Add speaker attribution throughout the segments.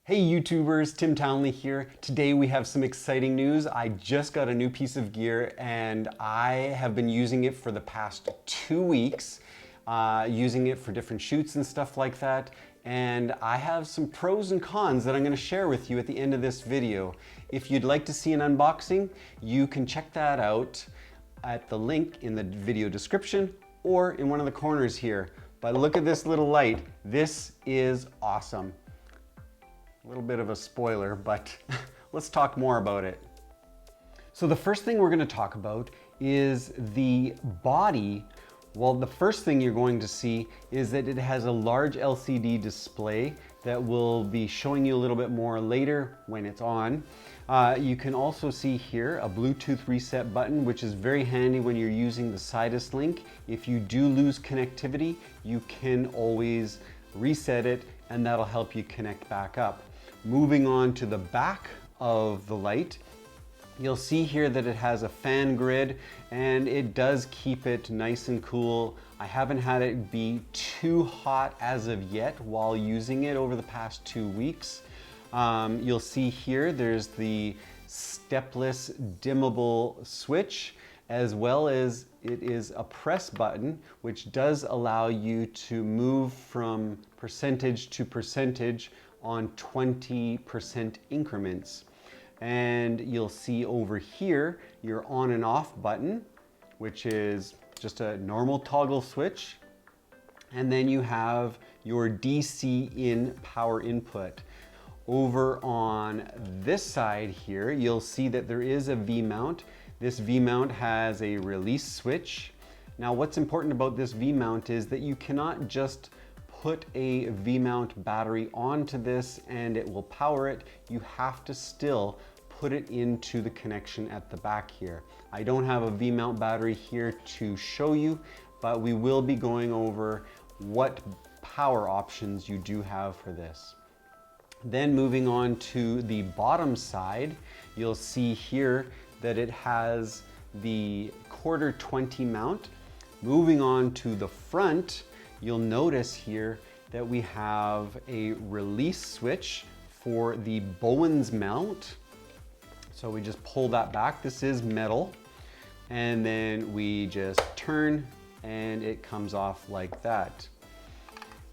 Speaker 1: Hey YouTubers, Tim Townley here. Today we have some exciting news. I just got a new piece of gear and I have been using it for the past 2 weeks, using it for different shoots and stuff like that. And I have some pros and cons that I'm going to share with you at the end of this video. If you'd like to see an unboxing, you can check that out at the link in the video description or in one of the corners here. But look at this little light. This is awesome. A little bit of a spoiler, but let's talk more about it. So the first thing we're going to talk about is the body. Well, the first thing you're going to see is that it has a large LCD display that will be showing you a little bit more later when it's on. You can also see here a Bluetooth reset button, which is very handy when you're using the Sidus link. If you do lose connectivity, you can always reset it and that'll help you connect back up. Moving on to the back of the light, you'll see here that it has a fan grid and it does keep it nice and cool. I haven't had it be too hot as of yet while using it over the past 2 weeks. You'll see here there's the stepless dimmable switch, as well as it is a press button, which does allow you to move from percentage to percentage on 20% increments. And you'll see over here your on and off button, which is just a normal toggle switch. And then you have your DC in power input. Over on this side here, you'll see that there is a V-mount. This V-mount has a release switch. Now what's important about this V-mount is that you cannot just put a V-mount battery onto this and it will power it. You have to still put it into the connection at the back here. I don't have a V-mount battery here to show you, but we will be going over what power options you do have for this. Then moving on to the bottom side, you'll see here that it has the 1/4 mount. Moving on to the front, you'll notice here that we have a release switch for the Bowens mount. So we just pull that back. This is metal. And then we just turn and it comes off like that.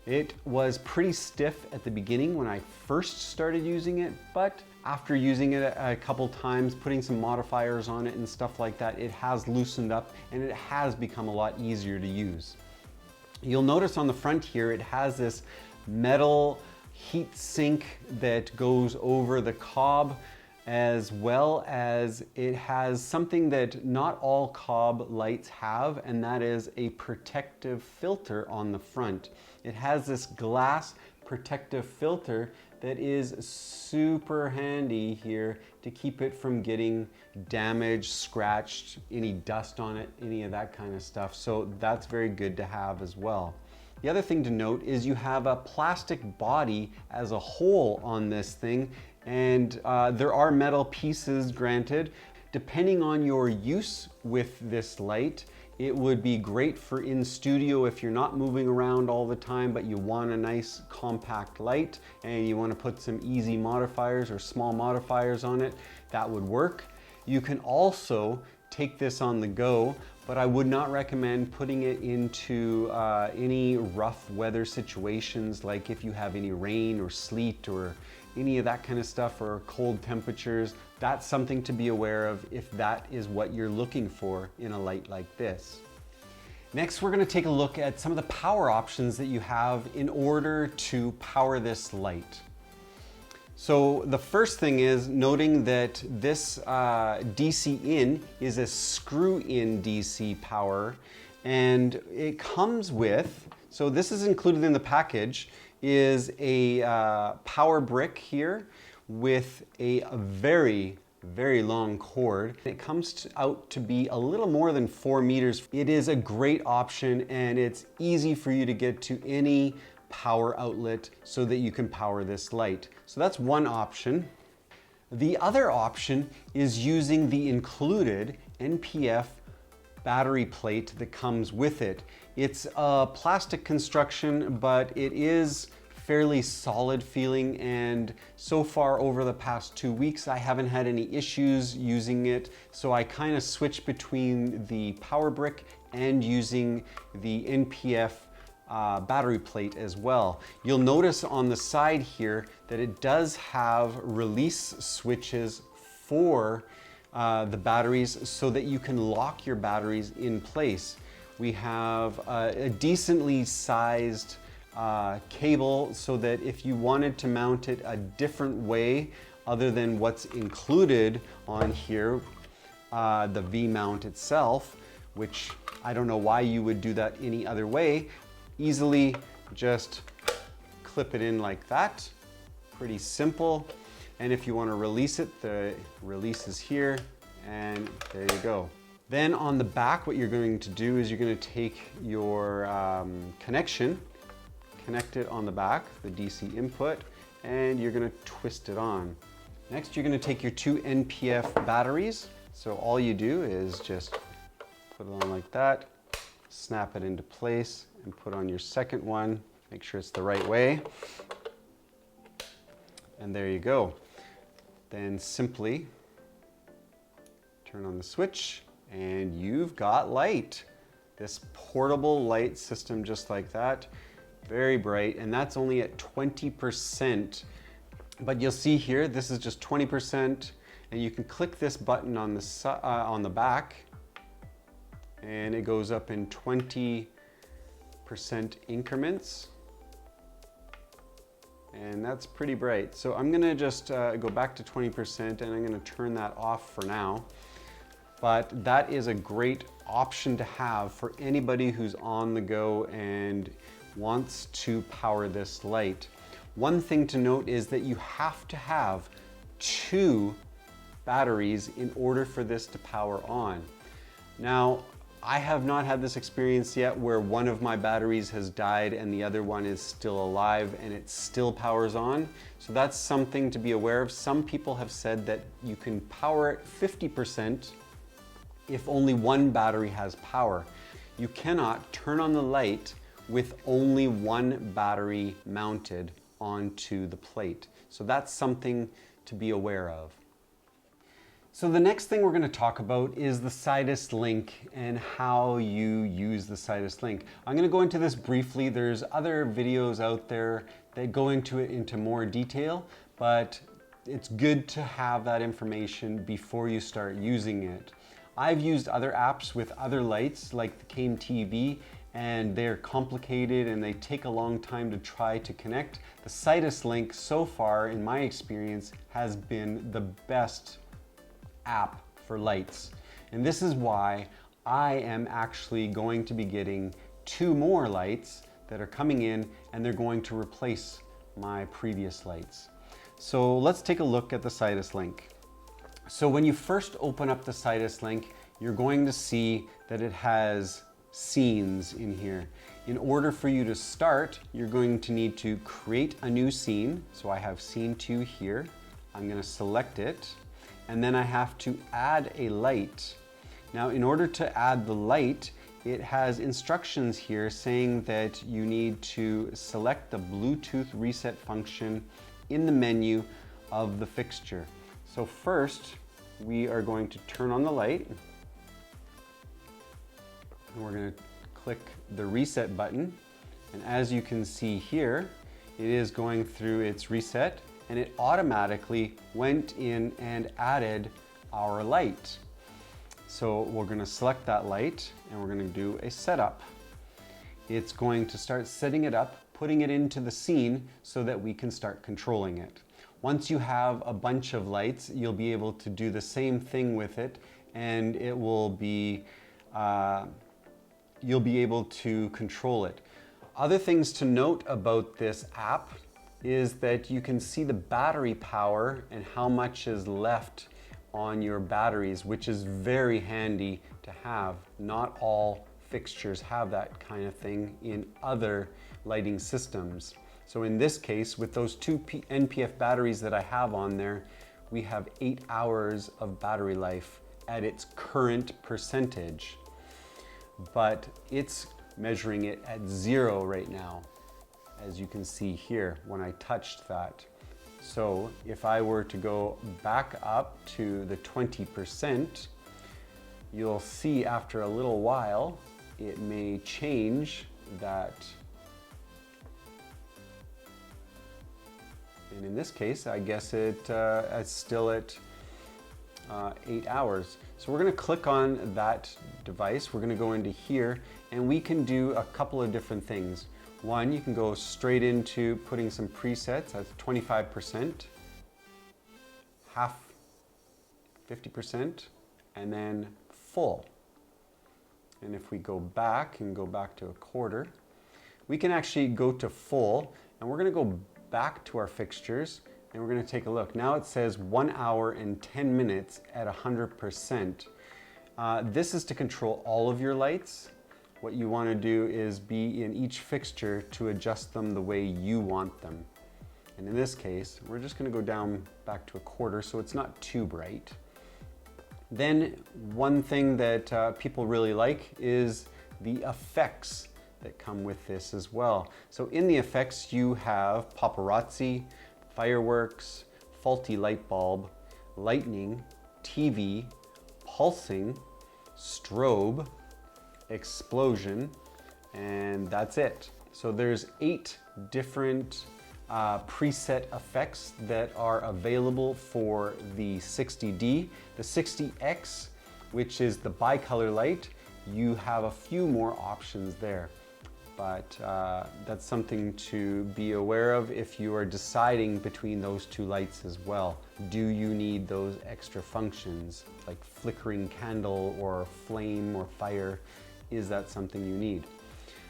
Speaker 1: It was pretty stiff at the beginning when I first started using it, but after using it a couple times, putting some modifiers on it and stuff like that, it has loosened up and it has become a lot easier to use. You'll notice on the front here, it has this metal heat sink that goes over the cob, as well as it has something that not all COB lights have, and that is a protective filter on the front. It has this glass protective filter that is super handy here to keep it from getting damaged, scratched, any dust on it, any of that kind of stuff. So that's very good to have as well. The other thing to note is you have a plastic body as a whole on this thing, and there are metal pieces granted. Depending on your use with this light, it would be great for in studio if you're not moving around all the time, but you want a nice compact light and you want to put some easy modifiers or small modifiers on it, that would work. You can also take this on the go, but I would not recommend putting it into any rough weather situations, like if you have any rain or sleet or any of that kind of stuff, or cold temperatures. That's something to be aware of if that is what you're looking for in a light like this. Next, we're going to take a look at some of the power options that you have in order to power this light. So the first thing is noting that this DC in is a screw-in DC power, and it comes with, so this is included in the package, is a power brick here with a very long cord. It comes out to be a little more than 4 meters. It is a great option and it's easy for you to get to any power outlet so that you can power this light. So that's one option. The other option is using the included NPF battery plate that comes with it. It's a plastic construction, but it is fairly solid feeling, and so far over the past 2 weeks I haven't had any issues using it. So I kind of switched between the power brick and using the NPF battery plate as well. You'll notice on the side here that it does have release switches for the batteries so that you can lock your batteries in place. We have a decently sized cable so that if you wanted to mount it a different way other than what's included on here, the V-mount itself, which I don't know why you would do that any other way, easily just clip it in like that. Pretty simple. And if you want to release it, the release is here, and there you go. Then on the back, what you're going to do is you're going to take your connection, connect it on the back, the DC input, and you're going to twist it on. Next, you're going to take your 2 NPF batteries. So all you do is just put it on like that, snap it into place, and put on your second one. Make sure it's the right way. And there you go. Then simply turn on the switch and you've got light. This portable light system just like that. Very bright, and that's only at 20%. But you'll see here, this is just 20%, and you can click this button on the back, and it goes up in 20% increments. And that's pretty bright. So I'm gonna just go back to 20%, and I'm gonna turn that off for now. But that is a great option to have for anybody who's on the go and wants to power this light. One thing to note is that you have to have 2 batteries in order for this to power on. Now, I have not had this experience yet where one of my batteries has died and the other one is still alive and it still powers on. So that's something to be aware of. Some people have said that you can power it 50% if only one battery has power. You cannot turn on the light with only one battery mounted onto the plate. So that's something to be aware of. So the next thing we're going to talk about is the Sidus link and how you use the Sidus link. I'm going to go into this briefly. There's other videos out there that go into it into more detail, but it's good to have that information before you start using it. I've used other apps with other lights like the Came TV, and they're complicated and they take a long time to try to connect. The Sidus link so far, in my experience, has been the best app for lights. And this is why I am actually going to be getting 2 more lights that are coming in, and they're going to replace my previous lights. So let's take a look at the Sidus link. So when you first open up the Sidus link, you're going to see that it has scenes in here. In order for you to start, you're going to need to create a new scene. So I have scene 2 here. I'm going to select it, and then I have to add a light. Now, in order to add the light, it has instructions here saying that you need to select the Bluetooth reset function in the menu of the fixture. So first, we are going to turn on the light, and we're going to click the reset button. And as you can see here, it is going through its reset, and it automatically went in and added our light. So we're going to select that light, and we're going to do a setup. It's going to start setting it up, putting it into the scene so that we can start controlling it. Once you have a bunch of lights, you'll be able to do the same thing with it, and it will be, you'll be able to control it. Other things to note about this app is that you can see the battery power and how much is left on your batteries, which is very handy to have. Not all fixtures have that kind of thing in other lighting systems. So in this case, with those 2 NPF batteries that I have on there, we have 8 hours of battery life at its current percentage. But it's measuring it at 0 right now, as you can see here when I touched that. So if I were to go back up to the 20%, you'll see after a little while, it may change that. And in this case, I guess it's still at 8 hours. So we're going to click on that device. We're going to go into here and we can do a couple of different things. One, you can go straight into putting some presets. That's 25%, half, 50%, and then full. And if we go back and go back to a quarter, we can actually go to full, and we're going to go back to our fixtures and we're going to take a look. Now it says 1 hour and 10 minutes at 100%. This is to control all of your lights. What you want to do is be in each fixture to adjust them the way you want them. And in this case, we're just going to go down back to a quarter so it's not too bright. Then one thing that people really like is the effects that come with this as well. So in the effects you have paparazzi, fireworks, faulty light bulb, lightning, TV, pulsing, strobe, explosion, and that's it. So there's 8 different preset effects that are available for the 60D. The 60X, which is the bicolor light, you have a few more options there. But that's something to be aware of if you are deciding between those two lights as well. Do you need those extra functions like flickering candle or flame or fire? Is that something you need?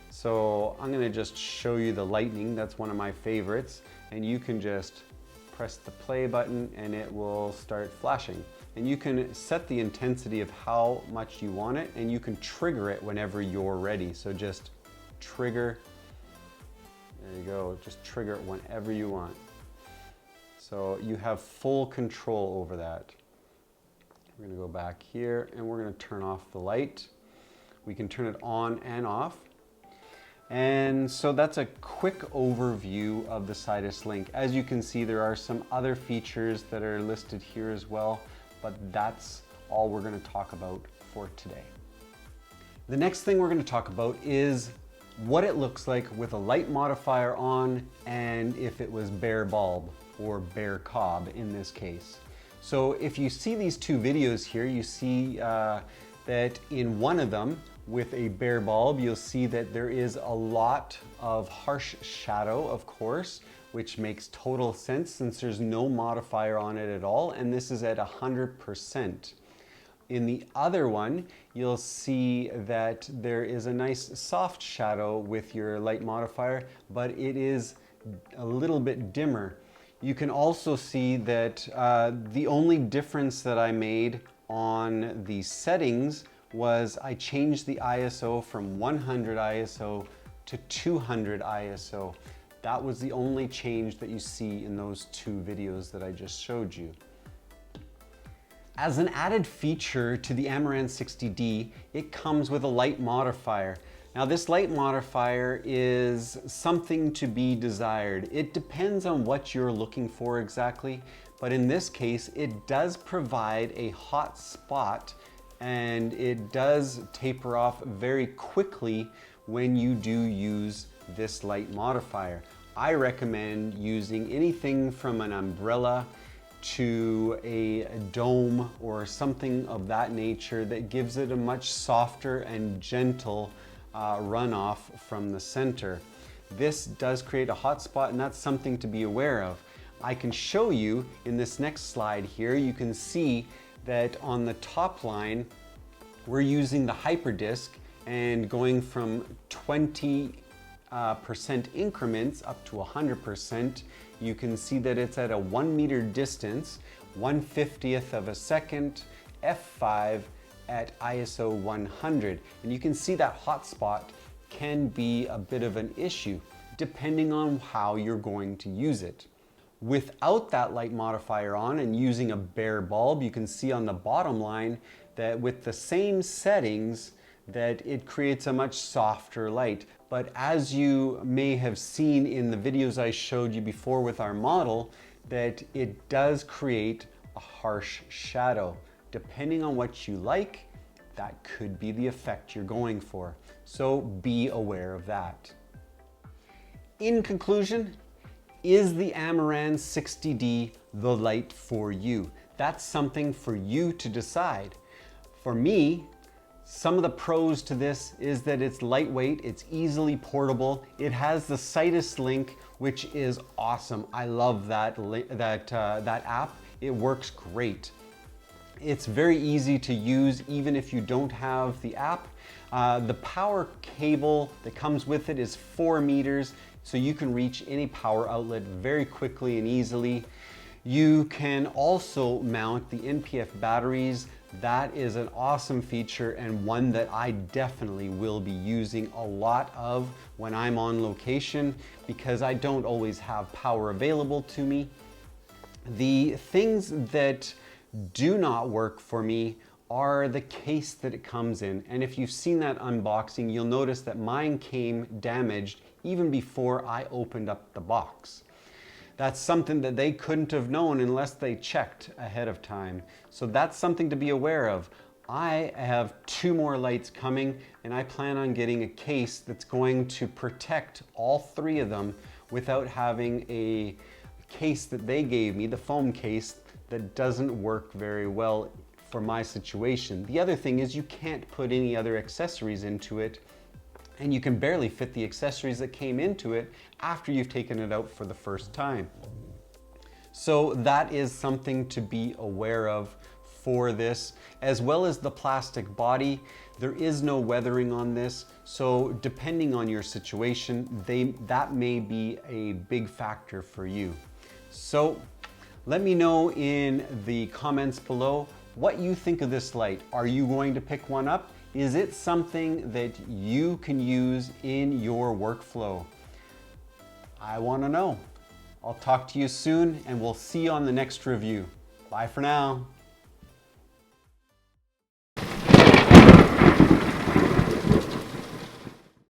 Speaker 1: So I'm gonna just show you the lightning. That's one of my favorites. And you can just press the play button and it will start flashing. And you can set the intensity of how much you want it and you can trigger it whenever you're ready. So just trigger, there you go, just trigger it whenever you want. So you have full control over that. We're gonna go back here and we're gonna turn off the light. We can turn it on and off. And so that's a quick overview of the Sidus Link. As you can see, there are some other features that are listed here as well, but that's all we're gonna talk about for today. The next thing we're gonna talk about is what it looks like with a light modifier on and if it was bare bulb or bare cob in this case. So if you see these two videos here, you see that in one of them with a bare bulb, you'll see that there is a lot of harsh shadow, of course, which makes total sense since there's no modifier on it at all, and this is at 100%. In the other one, you'll see that there is a nice soft shadow with your light modifier, but it is a little bit dimmer. You can also see that the only difference that I made on the settings was I changed the ISO from 100 ISO to 200 ISO. That was the only change that you see in those two videos that I just showed you. As an added feature to the Amaran 60D, it comes with a light modifier. Now this light modifier is something to be desired. It depends on what you're looking for exactly, but in this case, it does provide a hot spot and it does taper off very quickly when you do use this light modifier. I recommend using anything from an umbrella to a dome or something of that nature that gives it a much softer and gentle runoff from the center. This does create a hot spot and that's something to be aware of. I can show you in this next slide here, you can see that on the top line, we're using the hyperdisc and going from 20% increments up to 100%. You can see that it's at a 1 meter distance, 1/50th of a second, f5 at ISO 100. And you can see that hotspot can be a bit of an issue depending on how you're going to use it. Without that light modifier on and using a bare bulb, you can see on the bottom line that with the same settings that it creates a much softer light. But as you may have seen in the videos I showed you before with our model, that it does create a harsh shadow. Depending on what you like, that could be the effect you're going for. So be aware of that. In conclusion, is the Amaran 60D the light for you? That's something for you to decide. For me, some of the pros to this is that it's lightweight, it's easily portable, it has the Sidus link, which is awesome. I love that app. It works great. It's very easy to use even if you don't have the app. The power cable that comes with it is 4 meters, so you can reach any power outlet very quickly and easily. You can also mount the NPF batteries. That is an awesome feature and one that I definitely will be using a lot of when I'm on location because I don't always have power available to me. The things that do not work for me are the case that it comes in. And if you've seen that unboxing, you'll notice that mine came damaged even before I opened up the box. That's something that they couldn't have known unless they checked ahead of time. So that's something to be aware of. I have 2 more lights coming and I plan on getting a case that's going to protect all 3 of them without having a case that they gave me, the foam case, that doesn't work very well for my situation. The other thing is you can't put any other accessories into it, and you can barely fit the accessories that came into it after you've taken it out for the first time. So that is something to be aware of for this, as well as the plastic body. There is no weathering on this, so depending on your situation, that may be a big factor for you. So let me know in the comments below what you think of this light. Are you going to pick one up? Is it something that you can use in your workflow? I want to know. I'll talk to you soon and we'll see you on the next review. Bye for now.